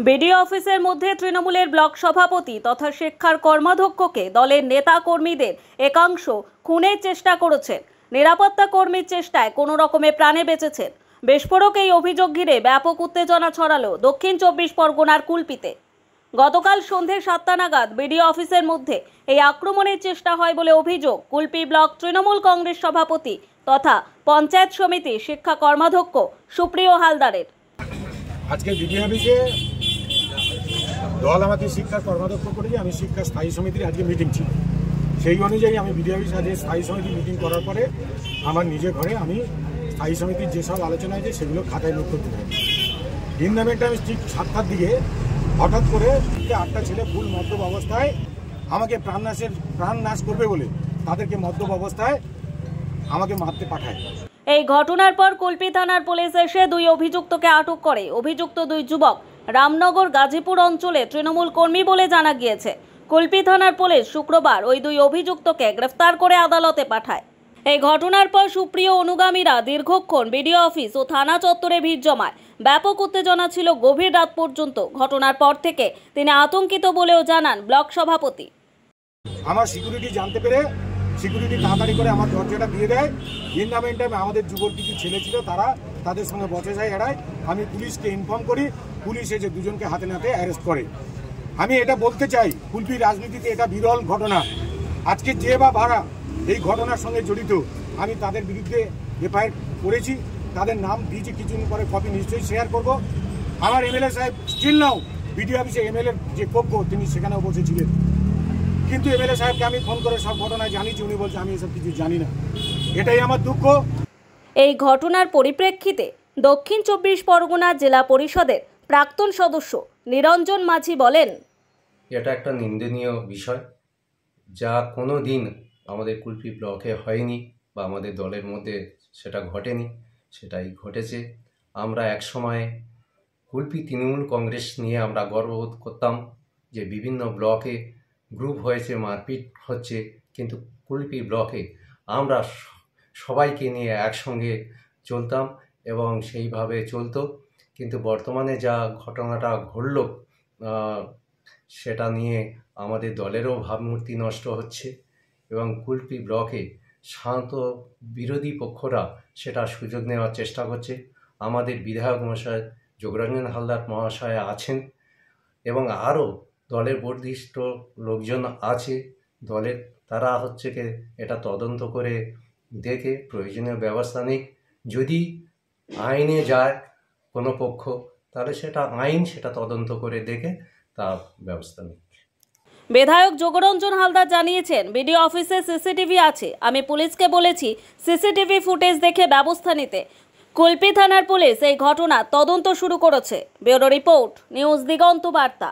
BDO অফিসের মধ্যে তৃণমূলের ব্লক সভাপতি তথা শিক্ষার কর্মাধ্যক্ষকে দলের নেতা কর্মীদের একাংশ খুনের চেষ্টা করেছেন। নিরাপত্তা কর্মীর চেষ্টায় কোনো রকমে প্রাণে বেঁচেছেন। বিস্ফোরক এই অভিযোগ ঘিরে ব্যাপক উত্তেজনা ছড়ালো দক্ষিণ 24 পরগনার কুলপিতে। গতকাল সন্ধ্যে 7টা নাগাদ বিডিও অফিসের মধ্যে এই আক্রমণের চেষ্টা হয় বলে অভিযোগ কুলপি ব্লক তৃণমূল কংগ্রেস সভাপতি তথা পঞ্চায়েত সমিতি শিক্ষা কর্মাধ্যক্ষ সুপ্রিয় হালদারের। আজকে বিডিও অফিসে দল আমাকে শিক্ষা কর্মাধ্যক্ষ করেছে, আমি শিক্ষা স্থায়ী সমিতির আজকে মিটিং ছিল। সেই অনুযায়ী আমি বিডিও অফিস আজকে স্থায়ী সমিতি মিটিং করার পরে আমার নিজের ঘরে আমি স্থায়ী সমিতির যেসব আলোচনা হয়েছে সেগুলো খাতায় নোট করতে থাকি। টুর্নামেন্টে আমি ঠিক 7টার দিকে হঠাৎ করে 8টা ছেলে ফুল মদ্যপ অবস্থায় আমাকে প্রাণ নাশ করবে বলে তাদেরকে মদ্যপ অবস্থায় আমাকে মারতে পাঠায়। এই ঘটনার পর কুলপি থানার পুলিশ এসে দুই অভিযুক্তকে আটক করে। অভিযুক্ত দুই যুবক রামনগর গাজীপুর অঞ্চলে তৃণমূল কর্মী বলে জানা গিয়েছে। কুলপি থানার পুলিশ শুক্রবার ওই দুই অভিযুক্তকে গ্রেফতার করে আদালতে পাঠায়। এই ঘটনার পর সুপ্রিয় অনুগামীরা দীর্ঘক্ষণ বিডিও অফিস ও থানা চত্বরে ভিড় জমায়। ব্যাপক উত্তেজনা ছিল গভীর রাত পর্যন্ত। ঘটনার পর থেকে তিনি আতঙ্কিত বলেও জানান ব্লক সভাপতি। আমার সিকিউরিটি জানতে পেরে সিকিউরিটি তাড়াতাড়ি করে আমার দরজাটা দিয়ে দেয়। টুর্নামেন্টে আমাদের যুবক কিছু ছেলে ছিল, তাদের সঙ্গে বচসায় এড়ায়। আমি পুলিশকে ইনফর্ম করি, পুলিশ এসে দুজনকে হাতে নাতে অ্যারেস্ট করে। আমি এটা বলতে চাই, কুলপি রাজনীতিতে এটা বিরল ঘটনা। আজকে যে বা ভাড়া এই ঘটনার সঙ্গে জড়িত আমি তাদের বিরুদ্ধে এফআইআর করেছি, তাদের নাম দিয়েছি। কিছুদিন পরে কপি নিশ্চয়ই শেয়ার করব। আমার এমএলএ সাহেব স্টিল নাও বিডিও অফিসে এমএলএ যে কক্ষ তিনি সেখানেও বসেছিলেন, কিন্তু এমএলএ সাহেবকে আমি ফোন করে সব ঘটনা জানিয়েছি। উনি বলছে আমি এসব কিছু জানি না। এটাই আমার দুঃখ। এই ঘটনার পরিপ্রেক্ষিতে দক্ষিণ 24 পরগনা জেলা পরিষদের প্রাক্তন সদস্য নিরঞ্জন মাঝি বলেন, এটা একটা নিন্দনীয় বিষয়, যা কোনো দিন আমাদের কুলপি ব্লকে হয়নি বা আমাদের দলের মধ্যে সেটা ঘটেনি। সেটাই ঘটেছে। আমরা একসময় কুলপি তৃণমূল কংগ্রেস নিয়ে আমরা গর্ববোধ করতাম যে বিভিন্ন ব্লকে গ্রুপ হয়েছে, মারপিট হচ্ছে, কিন্তু কুলপি ব্লকে আমরা সবাইকে নিয়ে একসঙ্গে চলতাম এবং সেইভাবে চলতো। কিন্তু বর্তমানে যা ঘটনাটা ঘটল সেটা নিয়ে আমাদের দলেরও ভাবমূর্তি নষ্ট হচ্ছে এবং কুলপি ব্লকে শান্ত বিরোধী পক্ষরা সেটা সুযোগ নেওয়ার চেষ্টা করছে। আমাদের বিধায়ক মহাশয় যোগরঞ্জন হালদার মহাশয় আছেন এবং আরও দলের বর্ধিষ্ঠ লোকজন আছে দলের, তারা হচ্ছে কি এটা তদন্ত করে দেখে প্রয়োজনীয় ব্যবস্থা নিক। যদি আইনে যায় কোনো পক্ষ, তাহলে সেটা আইন সেটা তদন্ত করে দেখে তার ব্যবস্থা নিক। বিধায়ক যোগরঞ্জন হালদার জানিয়েছেন, বিডিও অফিসে সিসিটিভি আছে। আমি পুলিশকে বলেছি সিসিটিভি ফুটেজ দেখে ব্যবস্থা নিতে। কুলপি থানার পুলিশ এই ঘটনা তদন্ত শুরু করেছে। ব্যুরো রিপোর্ট, নিউজ দিগন্ত বার্তা।